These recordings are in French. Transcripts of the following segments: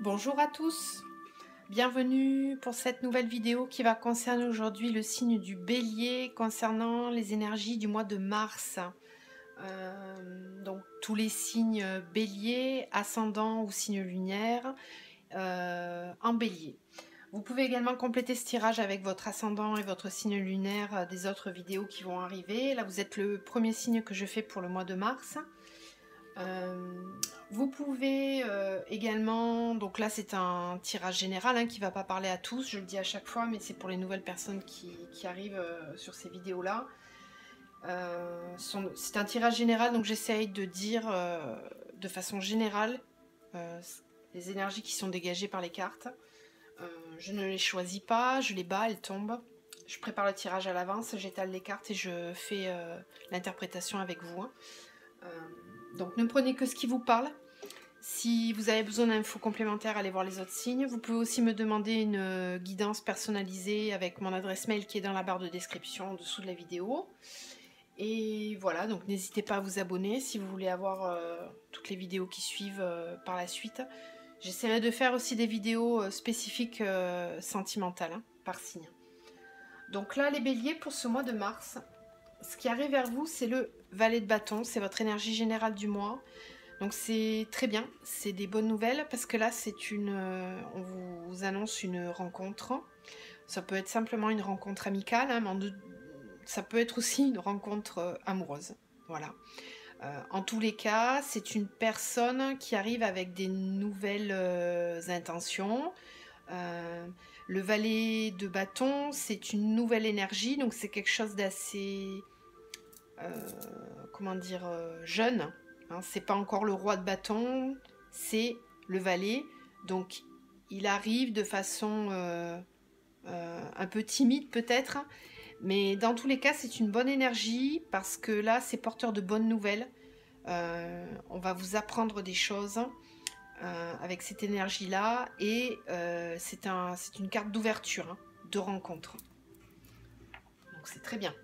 Bonjour à tous, bienvenue pour cette nouvelle vidéo qui va concerner aujourd'hui le signe du Bélier concernant les énergies du mois de mars. Donc tous les signes Bélier, ascendant ou signe lunaire en Bélier. Vous pouvez également compléter ce tirage avec votre ascendant et votre signe lunaire des autres vidéos qui vont arriver. Là vous êtes le premier signe que je fais pour le mois de mars. Vous pouvez également, donc là c'est un tirage général qui ne va pas parler à tous, je le dis à chaque fois, mais c'est pour les nouvelles personnes qui arrivent sur ces vidéos là. C'est un tirage général, donc j'essaye de dire de façon générale les énergies qui sont dégagées par les cartes. Je ne les choisis pas, je les bats, elles tombent. Je prépare le tirage à l'avance, j'étale les cartes et je fais l'interprétation avec vous. Donc ne prenez que ce qui vous parle. Si vous avez besoin d'infos complémentaires, allez voir les autres signes. Vous pouvez aussi me demander une guidance personnalisée avec mon adresse mail qui est dans la barre de description en dessous de la vidéo. Et voilà, donc n'hésitez pas à vous abonner si vous voulez avoir toutes les vidéos qui suivent par la suite. J'essaierai de faire aussi des vidéos spécifiques sentimentales par signe. Donc là, les béliers, pour ce mois de mars, ce qui arrive vers vous, c'est le valet de bâton, c'est votre énergie générale du mois. Donc c'est très bien, c'est des bonnes nouvelles parce que là on vous annonce une rencontre. Ça peut être simplement une rencontre amicale, mais ça peut être aussi une rencontre amoureuse. Voilà. En tous les cas, c'est une personne qui arrive avec des nouvelles intentions. Le valet de bâton, c'est une nouvelle énergie, donc c'est quelque chose d'assez, comment dire, jeune. C'est pas encore le roi de bâton, c'est le valet. Donc il arrive de façon un peu timide peut-être, mais dans tous les cas c'est une bonne énergie parce que là c'est porteur de bonnes nouvelles. On va vous apprendre des choses avec cette énergie là et c'est une carte d'ouverture, de rencontre. Donc c'est très bien.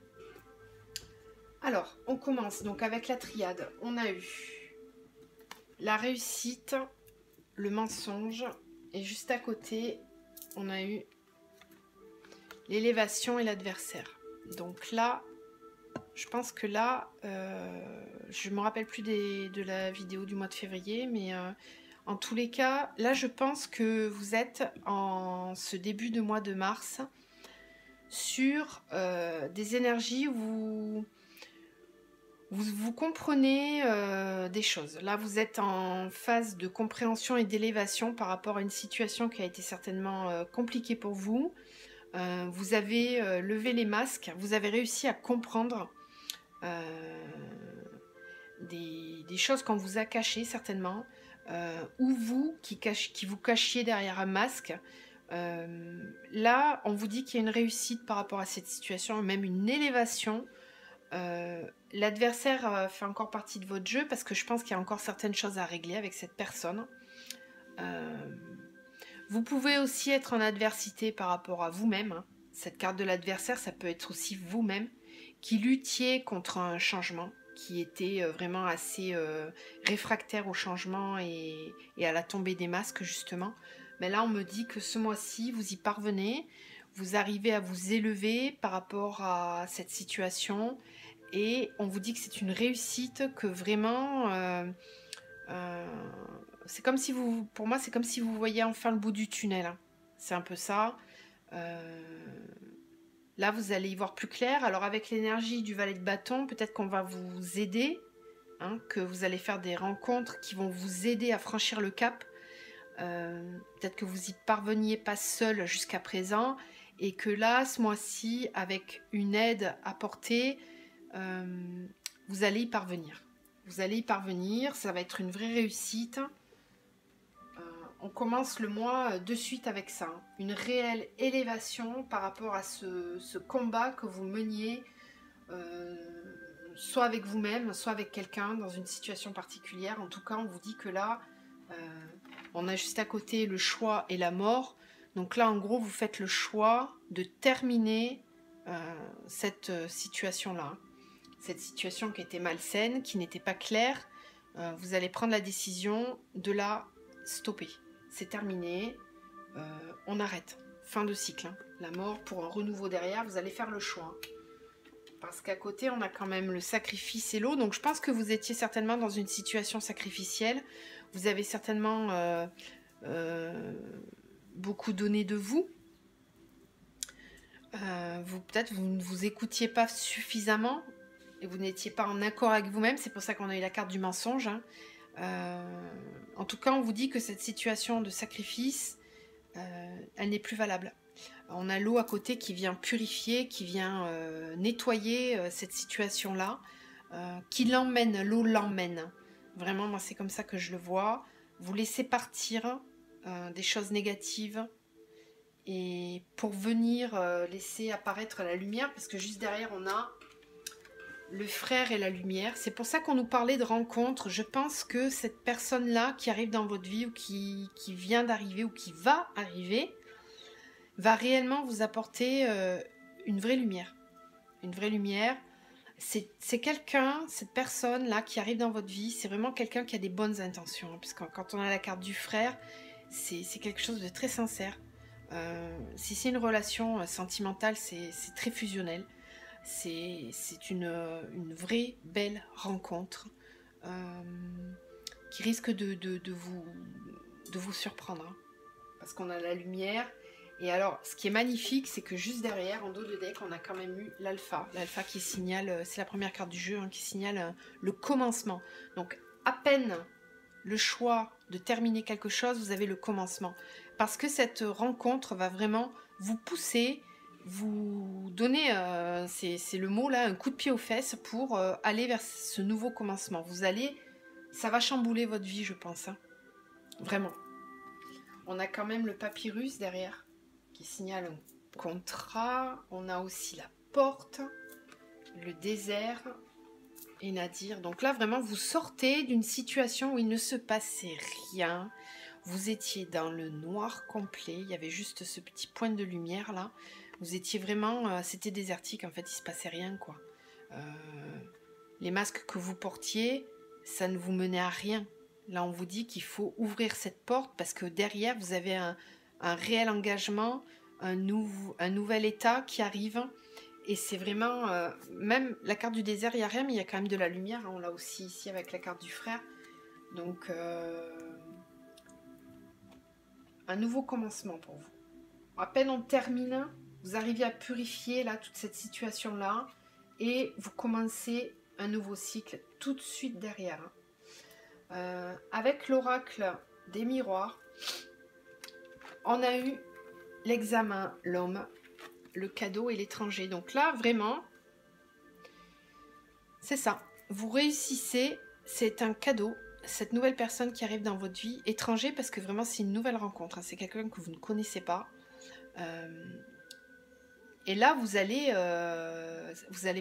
Alors, on commence donc avec la triade. On a eu la réussite, le mensonge, et juste à côté, on a eu l'élévation et l'adversaire. Donc là, je pense que là, je ne me rappelle plus de la vidéo du mois de février, mais en tous les cas, là, je pense que vous êtes en ce début de mois de mars sur des énergies où vous comprenez des choses. Là, vous êtes en phase de compréhension et d'élévation par rapport à une situation qui a été certainement compliquée pour vous. Vous avez levé les masques, vous avez réussi à comprendre des choses qu'on vous a cachées certainement, ou vous qui vous cachiez derrière un masque. Là, on vous dit qu'il y a une réussite par rapport à cette situation, même une élévation. L'adversaire fait encore partie de votre jeu parce que je pense qu'il y a encore certaines choses à régler avec cette personne. Vous pouvez aussi être en adversité par rapport à vous-même. Cette carte de l'adversaire, ça peut être aussi vous-même qui luttiez contre un changement, qui était vraiment assez réfractaire au changement et à la tombée des masques justement. Mais là, on me dit que ce mois-ci, vous y parvenez, vous arrivez à vous élever par rapport à cette situation et on vous dit que c'est une réussite, que vraiment c'est comme si vous, pour moi c'est comme si vous voyez enfin le bout du tunnel, c'est un peu ça. Là vous allez y voir plus clair. Alors avec l'énergie du valet de bâton, peut-être qu'on va vous aider, que vous allez faire des rencontres qui vont vous aider à franchir le cap. Peut-être que vous y parveniez pas seul jusqu'à présent et que là ce mois-ci avec une aide apportée, vous allez y parvenir. Vous allez y parvenir, ça va être une vraie réussite. On commence le mois de suite avec ça. Une réelle élévation par rapport à ce combat que vous meniez, soit avec vous-même, soit avec quelqu'un dans une situation particulière. En tout cas, on vous dit que là, on a juste à côté le choix et la mort. Donc là, en gros, vous faites le choix de terminer cette situation-là. Cette situation qui était malsaine, qui n'était pas claire, vous allez prendre la décision de la stopper. c'est terminé, on arrête. Fin de cycle, hein. La mort pour un renouveau derrière, vous allez faire le choix. Parce qu'à côté, on a quand même le sacrifice et l'eau. Donc je pense que vous étiez certainement dans une situation sacrificielle. Vous avez certainement beaucoup donné de vous. Peut-être vous ne vous écoutiez pas suffisamment et vous n'étiez pas en accord avec vous-même. C'est pour ça qu'on a eu la carte du mensonge, hein. En tout cas, on vous dit que cette situation de sacrifice, elle n'est plus valable. On a l'eau à côté qui vient purifier, qui vient nettoyer cette situation-là, qui l'emmène, l'eau l'emmène. Vraiment, moi, c'est comme ça que je le vois. Vous laissez partir des choses négatives et pour venir laisser apparaître la lumière, parce que juste derrière, on a le frère et la lumière. C'est pour ça qu'on nous parlait de rencontre. Je pense que cette personne-là qui arrive dans votre vie ou qui vient d'arriver ou qui va arriver, va réellement vous apporter une vraie lumière. Une vraie lumière. C'est quelqu'un, cette personne-là qui arrive dans votre vie, c'est vraiment quelqu'un qui a des bonnes intentions. Puisque quand on a la carte du frère, c'est quelque chose de très sincère. Si c'est une relation sentimentale, c'est très fusionnel. C'est une vraie belle rencontre qui risque de vous surprendre. Hein, parce qu'on a la lumière. Et alors, ce qui est magnifique, c'est que juste derrière, en dos de deck, on a quand même eu l'alpha. L'alpha qui signale, c'est la première carte du jeu, hein, qui signale le commencement. Donc, à peine le choix de terminer quelque chose, vous avez le commencement. Parce que cette rencontre va vraiment vous pousser, vous donner, c'est le mot là, un coup de pied aux fesses pour aller vers ce nouveau commencement. Ça va chambouler votre vie, je pense. Hein. Vraiment. On a quand même le papyrus derrière qui signale un contrat. On a aussi la porte, le désert et Nadir. Donc là, vraiment, vous sortez d'une situation où il ne se passait rien. Vous étiez dans le noir complet. Il y avait juste ce petit point de lumière là. Vous étiez vraiment... c'était désertique, en fait, il ne se passait rien, quoi. Les masques que vous portiez, ça ne vous menait à rien. Là, on vous dit qu'il faut ouvrir cette porte parce que derrière, vous avez un réel engagement, un nouvel état qui arrive. Et c'est vraiment... même la carte du désert, il n'y a rien, mais il y a quand même de la lumière. Hein, on l'a aussi ici avec la carte du frère. Donc, un nouveau commencement pour vous. À peine on termine, vous arrivez à purifier là toute cette situation-là. Et vous commencez un nouveau cycle tout de suite derrière. Avec l'oracle des miroirs, on a eu l'examen, l'homme, le cadeau et l'étranger. Donc là, vraiment, c'est ça. Vous réussissez, c'est un cadeau. Cette nouvelle personne qui arrive dans votre vie, étranger, parce que vraiment, c'est une nouvelle rencontre. Hein, c'est quelqu'un que vous ne connaissez pas. Et là, vous allez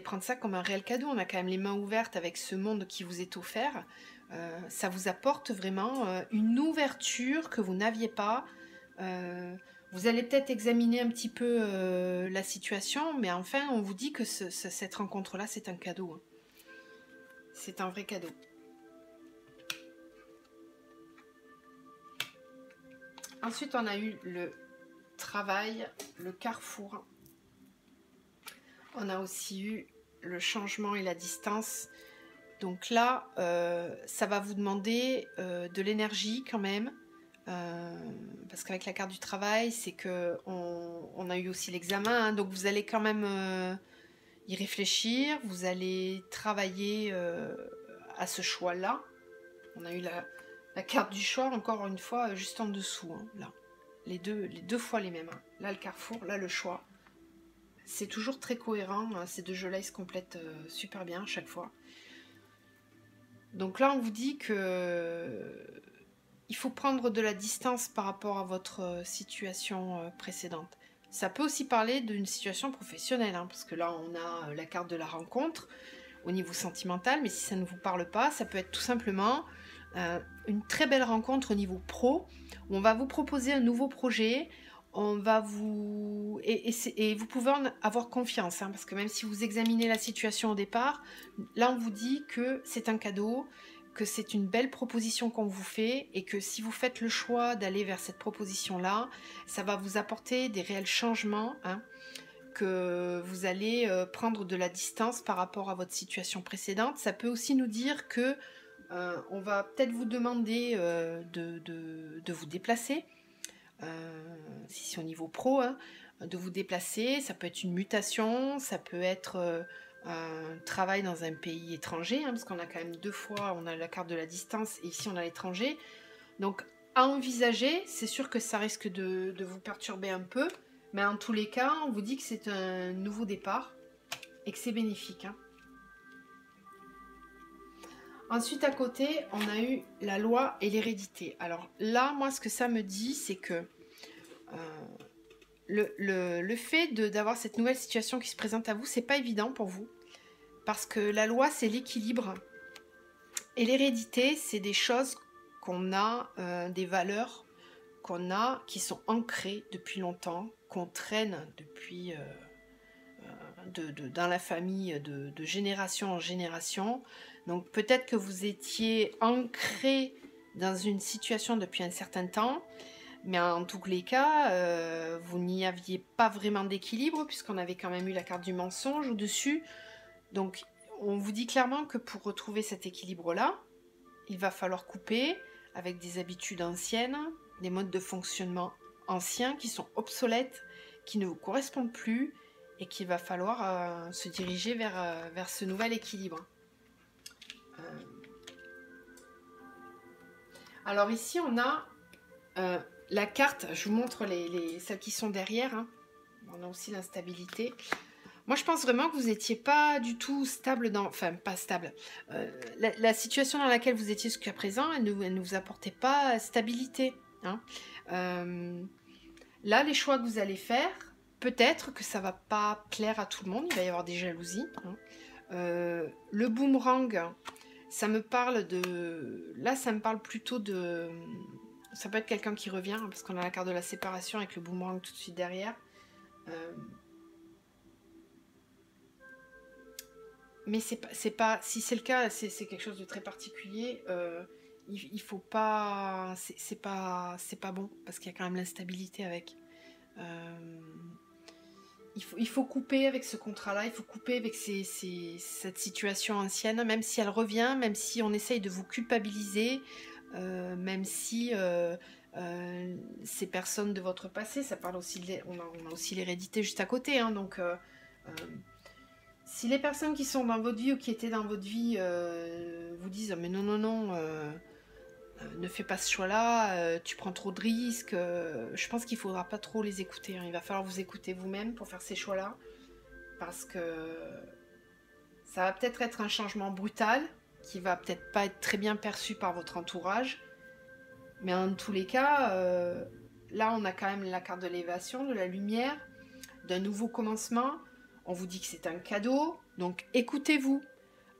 prendre ça comme un réel cadeau. On a quand même les mains ouvertes avec ce monde qui vous est offert. Ça vous apporte vraiment une ouverture que vous n'aviez pas. Vous allez peut-être examiner un petit peu la situation, mais enfin, on vous dit que cette rencontre-là, c'est un cadeau. Hein. C'est un vrai cadeau. Ensuite, on a eu le travail, le carrefour. On a aussi eu le changement et la distance. Donc là, ça va vous demander de l'énergie quand même. Parce qu'avec la carte du travail, c'est que on a eu aussi l'examen. Hein, donc vous allez quand même y réfléchir. Vous allez travailler à ce choix-là. On a eu la carte du choix, encore une fois, juste en dessous. Hein, là. Les deux fois les mêmes. Hein. Là, le carrefour, là, le choix. C'est toujours très cohérent. Hein. Ces deux jeux-là, ils se complètent super bien à chaque fois. Donc là, on vous dit que il faut prendre de la distance par rapport à votre situation précédente. Ça peut aussi parler d'une situation professionnelle, hein, parce que là, on a la carte de la rencontre au niveau sentimental, mais si ça ne vous parle pas, ça peut être tout simplement une très belle rencontre au niveau pro, où on va vous proposer un nouveau projet, on va vous... Et vous pouvez en avoir confiance, hein, parce que même si vous examinez la situation au départ, là on vous dit que c'est un cadeau, que c'est une belle proposition qu'on vous fait et que si vous faites le choix d'aller vers cette proposition-là, ça va vous apporter des réels changements, hein, que vous allez prendre de la distance par rapport à votre situation précédente. Ça peut aussi nous dire que on va peut-être vous demander de vous déplacer, si c'est au niveau pro, hein, de vous déplacer. Ça peut être une mutation, ça peut être un travail dans un pays étranger, hein, parce qu'on a quand même 2 fois, on a la carte de la distance et ici on a l'étranger. Donc à envisager, c'est sûr que ça risque de vous perturber un peu, mais en tous les cas, on vous dit que c'est un nouveau départ et que c'est bénéfique, hein. Ensuite, à côté, on a eu la loi et l'hérédité. Alors là, moi, ce que ça me dit, c'est que le fait d'avoir cette nouvelle situation qui se présente à vous, c'est pas évident pour vous. Parce que la loi, c'est l'équilibre. Et l'hérédité, c'est des choses qu'on a, des valeurs qu'on a, qui sont ancrées depuis longtemps, qu'on traîne depuis dans la famille de génération en génération. Donc peut-être que vous étiez ancré dans une situation depuis un certain temps, mais en tous les cas, vous n'y aviez pas vraiment d'équilibre, puisqu'on avait quand même eu la carte du mensonge au-dessus. Donc on vous dit clairement que pour retrouver cet équilibre-là, il va falloir couper avec des habitudes anciennes, des modes de fonctionnement anciens qui sont obsolètes, qui ne vous correspondent plus, et qu'il va falloir se diriger vers ce nouvel équilibre. Alors ici on a la carte, je vous montre celles qui sont derrière, hein. On a aussi l'instabilité. Moi je pense vraiment que vous n'étiez pas du tout stable enfin pas stable, la situation dans laquelle vous étiez jusqu'à présent, elle ne vous apportait pas stabilité, hein. Là les choix que vous allez faire, peut-être que ça va pas plaire à tout le monde, il va y avoir des jalousies, hein. Le boomerang, ça me parle de... Là, ça me parle plutôt de... Ça peut être quelqu'un qui revient, hein, parce qu'on a la carte de la séparation avec le boomerang tout de suite derrière. Mais c'est pas... Si c'est le cas, c'est quelque chose de très particulier. Il faut pas... C'est pas bon, parce qu'il y a quand même l'instabilité avec. Il faut couper avec ce contrat-là, il faut couper avec cette situation ancienne, même si elle revient, même si on essaye de vous culpabiliser, même si ces personnes de votre passé, ça parle aussi, on a aussi l'hérédité juste à côté, hein, donc si les personnes qui sont dans votre vie ou qui étaient dans votre vie vous disent mais non, non, non, ne fais pas ce choix-là, tu prends trop de risques. Je pense qu'il ne faudra pas trop les écouter, hein. Il va falloir vous écouter vous-même pour faire ces choix-là. Parce que ça va peut-être être un changement brutal, qui va peut-être pas être très bien perçu par votre entourage. Mais en tous les cas, là on a quand même la carte de l'élévation, de la lumière, d'un nouveau commencement. On vous dit que c'est un cadeau, donc écoutez-vous.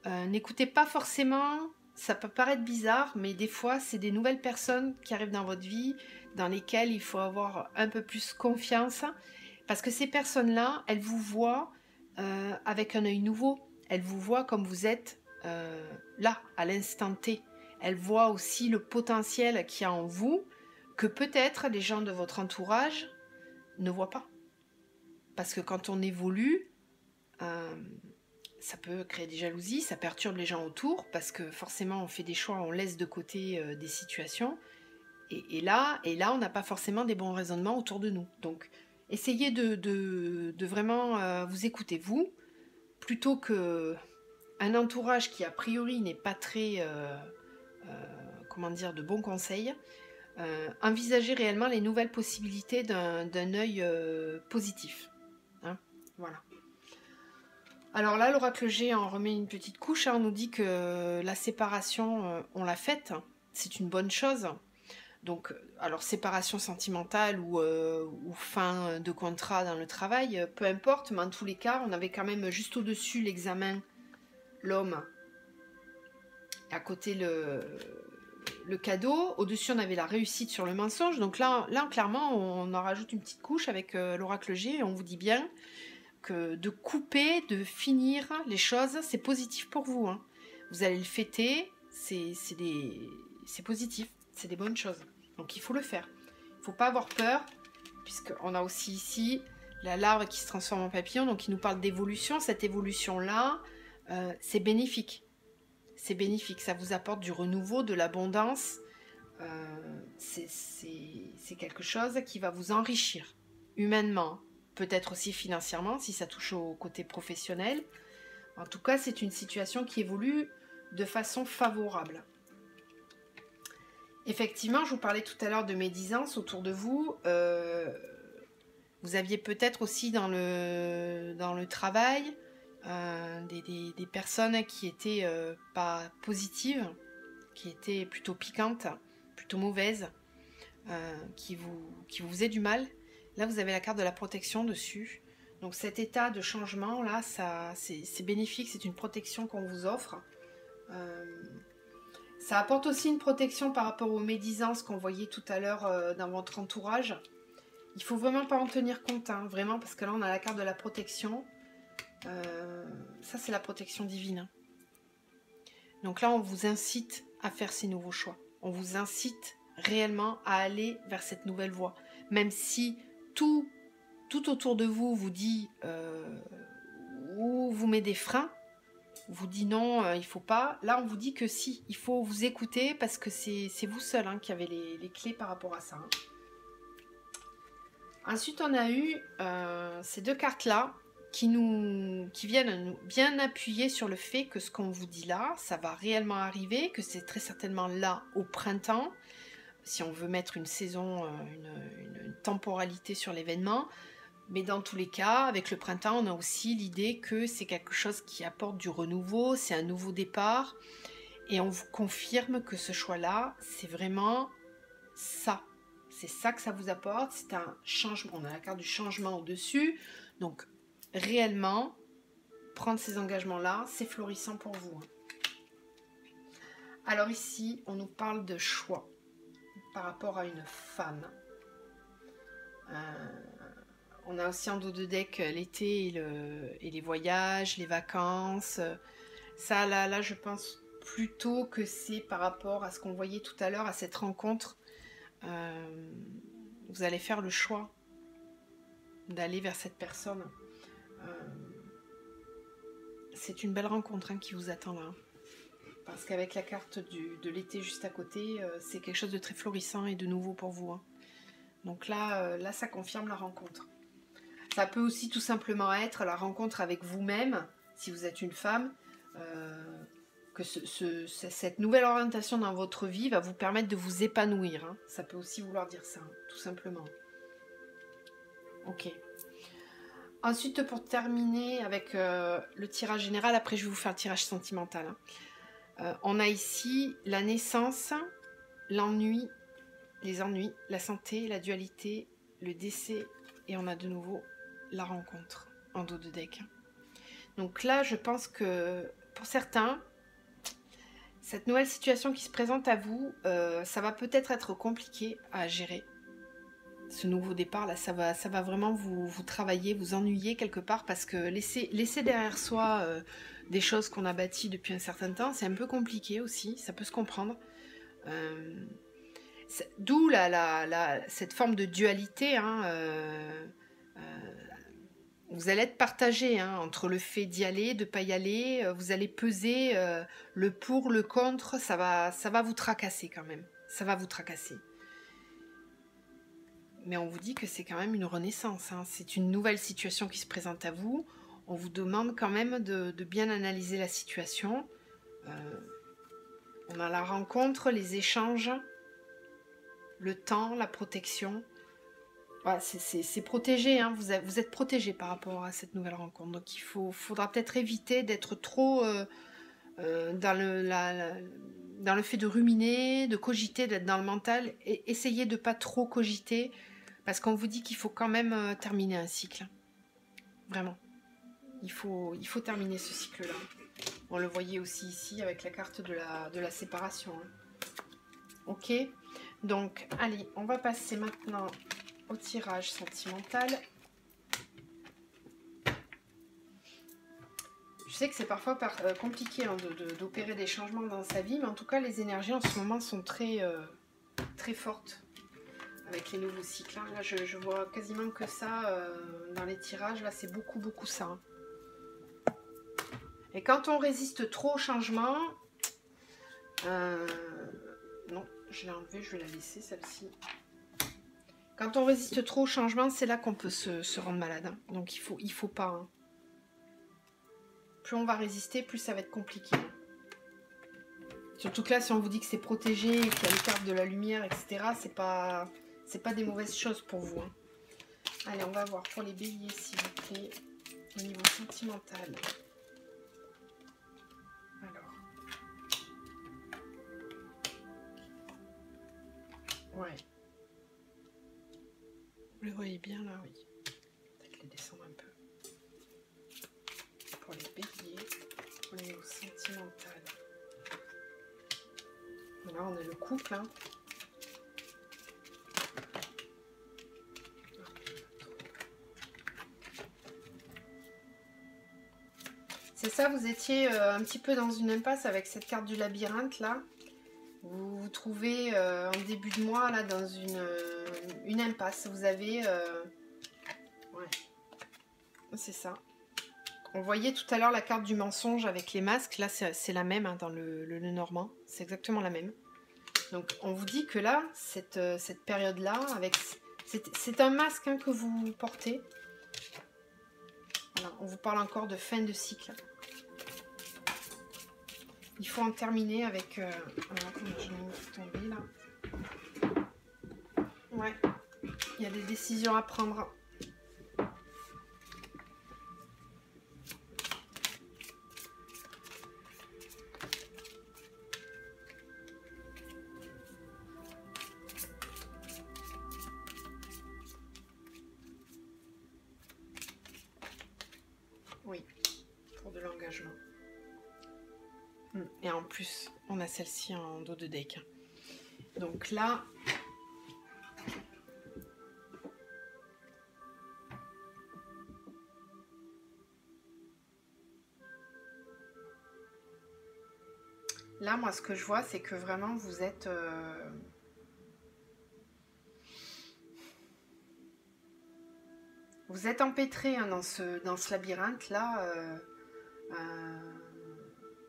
N'écoutez pas forcément... Ça peut paraître bizarre, mais des fois, c'est des nouvelles personnes qui arrivent dans votre vie, dans lesquelles il faut avoir un peu plus confiance, parce que ces personnes-là, elles vous voient avec un œil nouveau. Elles vous voient comme vous êtes là, à l'instant T. Elles voient aussi le potentiel qu'il y a en vous, que peut-être les gens de votre entourage ne voient pas. Parce que quand on évolue... ça peut créer des jalousies, ça perturbe les gens autour, parce que forcément on fait des choix, on laisse de côté des situations, et là on n'a pas forcément des bons raisonnements autour de nous. Donc essayez de vraiment vous écouter vous, plutôt que un entourage qui a priori n'est pas très, comment dire, de bons conseils. Envisagez réellement les nouvelles possibilités d'un œil positif, hein, voilà. Alors là, l'oracle G, on remet une petite couche, hein, on nous dit que la séparation, on l'a faite, c'est une bonne chose. Donc, alors séparation sentimentale ou fin de contrat dans le travail, peu importe, mais en tous les cas, on avait quand même juste au-dessus l'examen, l'homme, à côté le cadeau, au-dessus on avait la réussite sur le mensonge. Donc là clairement, on en rajoute une petite couche avec l'oracle G, et on vous dit bien que de couper, de finir les choses, c'est positif pour vous, hein. Vous allez le fêter, c'est positif, c'est des bonnes choses. Donc il faut le faire. Il ne faut pas avoir peur, puisqu'on a aussi ici la larve qui se transforme en papillon, donc il nous parle d'évolution. Cette évolution-là, c'est bénéfique. C'est bénéfique, ça vous apporte du renouveau, de l'abondance. C'est quelque chose qui va vous enrichir humainement, peut-être aussi financièrement, si ça touche au côté professionnel. En tout cas, c'est une situation qui évolue de façon favorable. Effectivement, je vous parlais tout à l'heure de médisance autour de vous. Vous aviez peut-être aussi dans le travail des personnes qui étaient pas positives, qui étaient plutôt piquantes, plutôt mauvaises, qui vous faisaient du mal. Là, vous avez la carte de la protection dessus. Donc cet état de changement, là, c'est bénéfique, c'est une protection qu'on vous offre. Ça apporte aussi une protection par rapport aux médisances qu'on voyait tout à l'heure dans votre entourage. Il faut vraiment pas en tenir compte, hein, vraiment, parce que là, on a la carte de la protection. Ça, c'est la protection divine. Donc là, on vous incite à faire ces nouveaux choix. On vous incite réellement à aller vers cette nouvelle voie. Même si tout autour de vous vous dit ou vous met des freins, vous dit non, il faut pas. Là, on vous dit que si, il faut vous écouter parce que c'est vous seul hein, qui avez les clés par rapport à ça. Hein. Ensuite, on a eu ces deux cartes-là qui viennent nous bien appuyer sur le fait que ce qu'on vous dit là, ça va réellement arriver, que c'est très certainement là au printemps, si on veut mettre une saison, une temporalité sur l'événement. Mais dans tous les cas, avec le printemps, on a aussi l'idée que c'est quelque chose qui apporte du renouveau, c'est un nouveau départ. Et on vous confirme que ce choix-là, c'est vraiment ça. C'est ça que ça vous apporte, c'est un changement. On a la carte du changement au-dessus. Donc, réellement, prendre ces engagements-là, c'est florissant pour vous. Alors ici, on nous parle de choix par rapport à une femme. On a aussi en dos de deck l'été et les voyages, les vacances. Ça, là, je pense plutôt que c'est par rapport à ce qu'on voyait tout à l'heure, à cette rencontre. Vous allez faire le choix d'aller vers cette personne. C'est une belle rencontre hein, qui vous attend là. Parce qu'avec la carte de l'été juste à côté, c'est quelque chose de très florissant et de nouveau pour vous. Hein. Donc là, ça confirme la rencontre. Ça peut aussi tout simplement être la rencontre avec vous-même, si vous êtes une femme, que cette nouvelle orientation dans votre vie va vous permettre de vous épanouir. Hein. Ça peut aussi vouloir dire ça, hein, tout simplement. Ok. Ensuite, pour terminer avec le tirage général, après je vais vous faire le tirage sentimental. Hein. On a ici la naissance, l'ennui, les ennuis, la santé, la dualité, le décès, et on a de nouveau la rencontre en dos de deck. Donc là, je pense que pour certains, cette nouvelle situation qui se présente à vous, ça va peut-être être compliqué à gérer. Ce nouveau départ, là, ça va vraiment vous travailler, vous ennuyer quelque part, parce que laisser derrière soi des choses qu'on a bâties depuis un certain temps, c'est un peu compliqué aussi, ça peut se comprendre. D'où cette forme de dualité, hein, vous allez être partagé hein, entre le fait d'y aller, de ne pas y aller, vous allez peser le pour, le contre, ça va vous tracasser quand même, ça va vous tracasser. Mais on vous dit que c'est quand même une renaissance, hein, c'est une nouvelle situation qui se présente à vous, on vous demande quand même de bien analyser la situation. On a la rencontre, les échanges, le temps, la protection. Voilà, c'est protégé, hein. Vous êtes protégé par rapport à cette nouvelle rencontre. Donc il faudra peut-être éviter d'être trop dans le fait de ruminer, de cogiter, d'être dans le mental. Et essayez de ne pas trop cogiter, parce qu'on vous dit qu'il faut quand même terminer un cycle. Vraiment. Il faut terminer ce cycle-là. On le voyait aussi ici avec la carte de la séparation. Hein. Ok. Donc, allez, on va passer maintenant au tirage sentimental. Je sais que c'est parfois compliqué hein, d'opérer des changements dans sa vie, mais en tout cas, les énergies en ce moment sont très, très fortes avec les nouveaux cycles. Hein. Là, je vois quasiment que ça dans les tirages. Là, c'est beaucoup, beaucoup ça. Hein. Et quand on résiste trop au changement... non, je l'ai enlevée, je vais la laisser, celle-ci. Quand on résiste trop au changement, c'est là qu'on peut se rendre malade. Hein. Donc, il faut pas... Hein. Plus on va résister, plus ça va être compliqué. Surtout que là, si on vous dit que c'est protégé, qu'il y a les cartes de la lumière, etc., c'est pas des mauvaises choses pour vous. Hein. Allez, on va voir pour les béliers, s'il vous plaît, au niveau sentimental. Alors. Ouais. Vous le voyez bien là, oui. Peut-être les descendre un peu. Pour les béliers, au niveau sentimental. Là, on a le couple. Hein. C'est ça, vous étiez un petit peu dans une impasse avec cette carte du labyrinthe là. Vous vous trouvez en début de mois là dans une impasse. Vous avez... ouais, c'est ça. On voyait tout à l'heure la carte du mensonge avec les masques. Là, c'est la même hein, dans le normand. C'est exactement la même. Donc, on vous dit que là, cette période-là, c'est un masque hein, que vous portez. Voilà, on vous parle encore de fin de cycle. Il faut en terminer avec... alors, attendez, je vais tomber là. Ouais, il y a des décisions à prendre. Oui, pour de l'engagement. Et en plus, on a celle-ci en dos de deck. Donc là... Là, moi, ce que je vois, c'est que vraiment, vous êtes... Vous êtes empêtré hein, dans ce labyrinthe-là.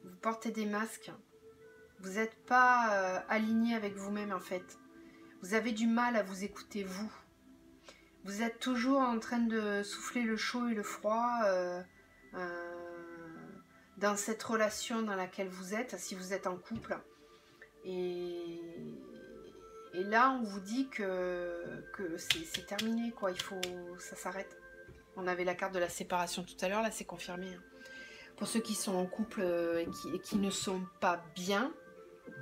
Vous portez des masques. Vous n'êtes pas aligné avec vous-même, en fait. Vous avez du mal à vous écouter, vous. Vous êtes toujours en train de souffler le chaud et le froid dans cette relation dans laquelle vous êtes, si vous êtes en couple. Et là, on vous dit que c'est terminé, quoi. Ça s'arrête. On avait la carte de la séparation tout à l'heure, là, c'est confirmé. Hein. Pour ceux qui sont en couple et qui ne sont pas bien,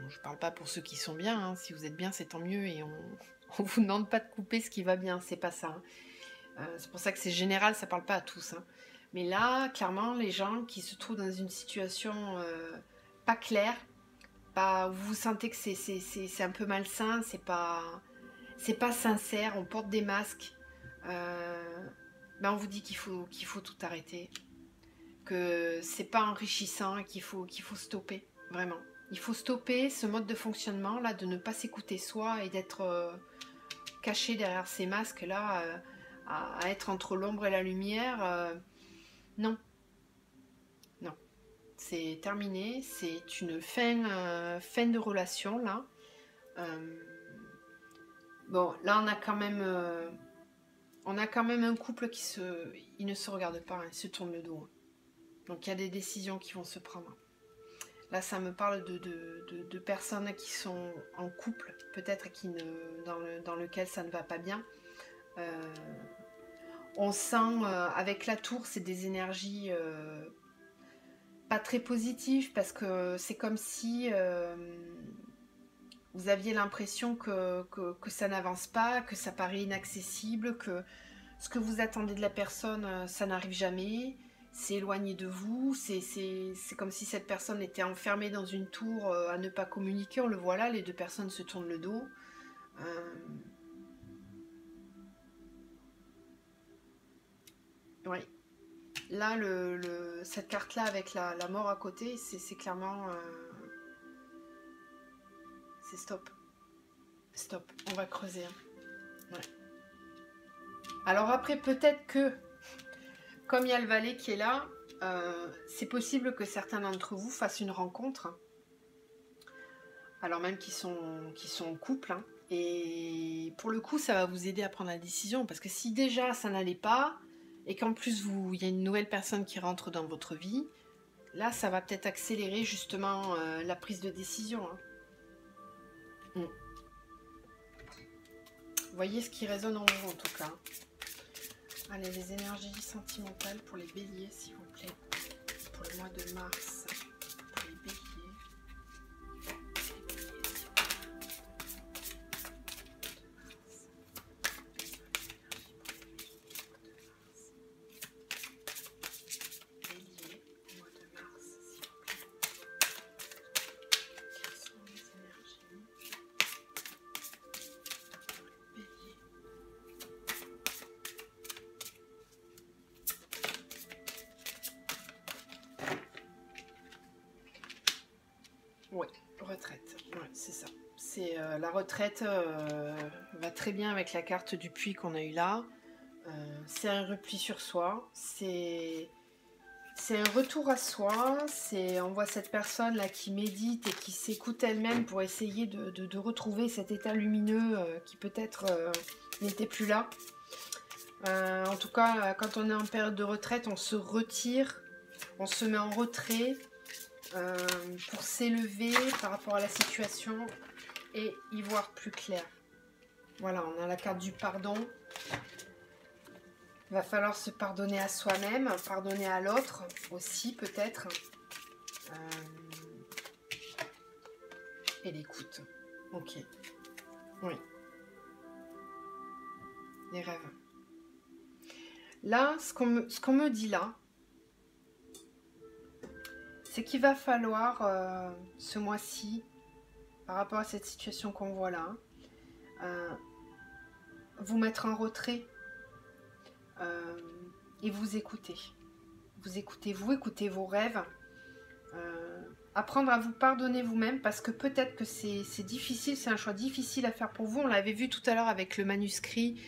je ne parle pas pour ceux qui sont bien, hein. Si vous êtes bien, c'est tant mieux et on ne vous demande pas de couper ce qui va bien, c'est pas ça. Hein. C'est pour ça que c'est général, ça ne parle pas à tous. Hein. Mais là, clairement, les gens qui se trouvent dans une situation pas claire, où vous sentez que c'est un peu malsain, c'est pas sincère, on porte des masques, on vous dit qu'il faut tout arrêter, que c'est pas enrichissant, qu'il faut stopper, vraiment. Il faut stopper ce mode de fonctionnement là, de ne pas s'écouter soi et d'être caché derrière ces masques là, à être entre l'ombre et la lumière. Non, non, c'est terminé, c'est une fin de relation là. Bon, là on a quand même un couple il ne se regarde pas, hein, il se tourne le dos. Hein. Donc il y a des décisions qui vont se prendre. Là, ça me parle de personnes qui sont en couple, peut-être dans lequel ça ne va pas bien. On sent, avec la tour, c'est des énergies pas très positives, parce que c'est comme si vous aviez l'impression que ça n'avance pas, que ça paraît inaccessible, que ce que vous attendez de la personne, ça n'arrive jamais. C'est éloigné de vous, c'est comme si cette personne était enfermée dans une tour à ne pas communiquer. On le voit là, les deux personnes se tournent le dos. Oui. Là, cette carte-là avec la mort à côté, c'est clairement... c'est stop. Stop, on va creuser. Hein. Ouais. Alors après, peut-être que, comme il y a le valet qui est là, c'est possible que certains d'entre vous fassent une rencontre. Alors même qu'ils sont en couple. Hein. Et pour le coup, ça va vous aider à prendre la décision. Parce que si déjà ça n'allait pas, et qu'en plus il y a une nouvelle personne qui rentre dans votre vie, là, ça va peut-être accélérer justement la prise de décision. Hein. Voyez ce qui résonne en vous en tout cas. Allez, les énergies sentimentales pour les béliers, s'il vous plaît. Pour le mois de mars. Pour les béliers. Oui, retraite, ouais, c'est ça. C'est la retraite va très bien avec la carte du puits qu'on a eu là. C'est un repli sur soi, c'est un retour à soi. On voit cette personne là qui médite et qui s'écoute elle-même pour essayer de retrouver cet état lumineux qui peut-être n'était plus là. En tout cas, quand on est en période de retraite, on se retire, on se met en retrait. Pour s'élever par rapport à la situation et y voir plus clair. Voilà, on a la carte du pardon. Il va falloir se pardonner à soi-même, pardonner à l'autre aussi peut-être. Et l'écoute. Ok. Oui. Les rêves. Là, ce qu'on me dit là, c'est qu'il va falloir, ce mois-ci, par rapport à cette situation qu'on voit là, vous mettre en retrait et vous écouter. Vous écoutez vos rêves, apprendre à vous pardonner vous-même parce que peut-être que c'est difficile, c'est un choix difficile à faire pour vous. On l'avait vu tout à l'heure avec le manuscrit,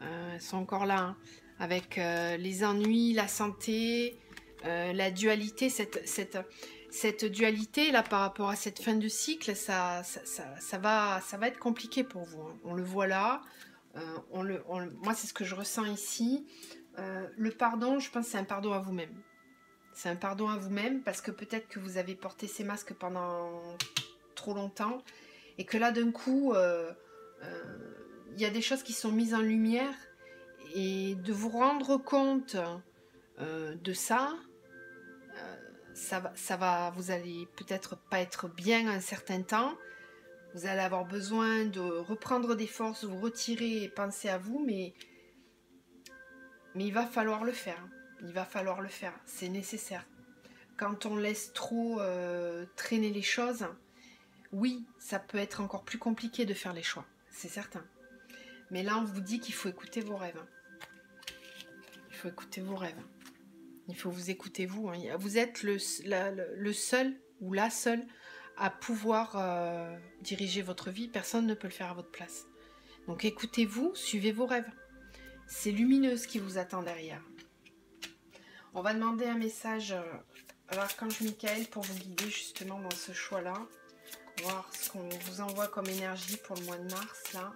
elles sont encore là, hein, avec les ennuis, la santé... la dualité, cette dualité là par rapport à cette fin de cycle, ça va être compliqué pour vous. Hein. On le voit là, moi c'est ce que je ressens ici. Le pardon, je pense que c'est un pardon à vous-même. C'est un pardon à vous-même parce que peut-être que vous avez porté ces masques pendant trop longtemps et que là d'un coup, y a des choses qui sont mises en lumière et de vous rendre compte de ça. Vous allez peut-être pas être bien un certain temps, vous allez avoir besoin de reprendre des forces, vous retirer et penser à vous, mais il va falloir le faire, c'est nécessaire. Quand on laisse trop traîner les choses, oui, ça peut être encore plus compliqué de faire les choix, c'est certain. Mais là, on vous dit qu'il faut écouter vos rêves. Il faut écouter vos rêves. Il faut vous écouter vous. Hein. Vous êtes le seul ou la seule à pouvoir diriger votre vie. Personne ne peut le faire à votre place. Donc écoutez-vous, suivez vos rêves. C'est lumineux ce qui vous attend derrière. On va demander un message à l'archange Michael pour vous guider justement dans ce choix-là. Voir ce qu'on vous envoie comme énergie pour le mois de mars là.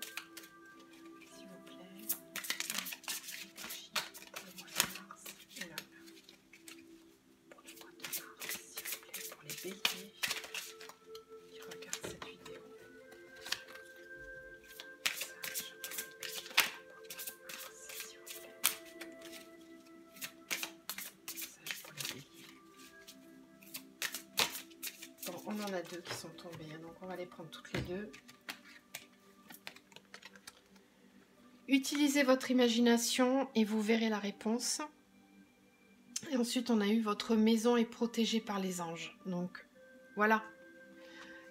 On en a deux qui sont tombées, hein, donc on va les prendre toutes les deux. Utilisez votre imagination et vous verrez la réponse. Et ensuite, on a eu votre maison est protégée par les anges. Donc, voilà.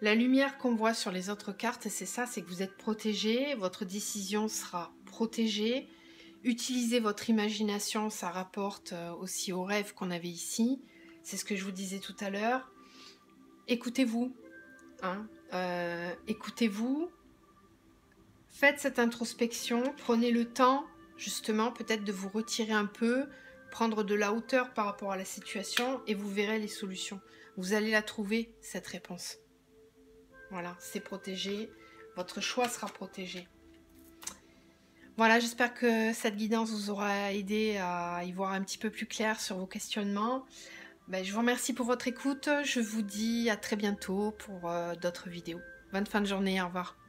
La lumière qu'on voit sur les autres cartes, c'est ça, c'est que vous êtes protégé, votre décision sera protégée, Utilisez votre imagination, ça rapporte aussi aux rêves qu'on avait ici. C'est ce que je vous disais tout à l'heure. Écoutez-vous. Hein, écoutez-vous. Faites cette introspection. Prenez le temps, justement, peut-être de vous retirer un peu, prendre de la hauteur par rapport à la situation et vous verrez les solutions. Vous allez la trouver, cette réponse. Voilà, c'est protégé. Votre choix sera protégé. Voilà, j'espère que cette guidance vous aura aidé à y voir un petit peu plus clair sur vos questionnements. Ben, je vous remercie pour votre écoute. Je vous dis à très bientôt pour d'autres vidéos. Bonne fin de journée, au revoir.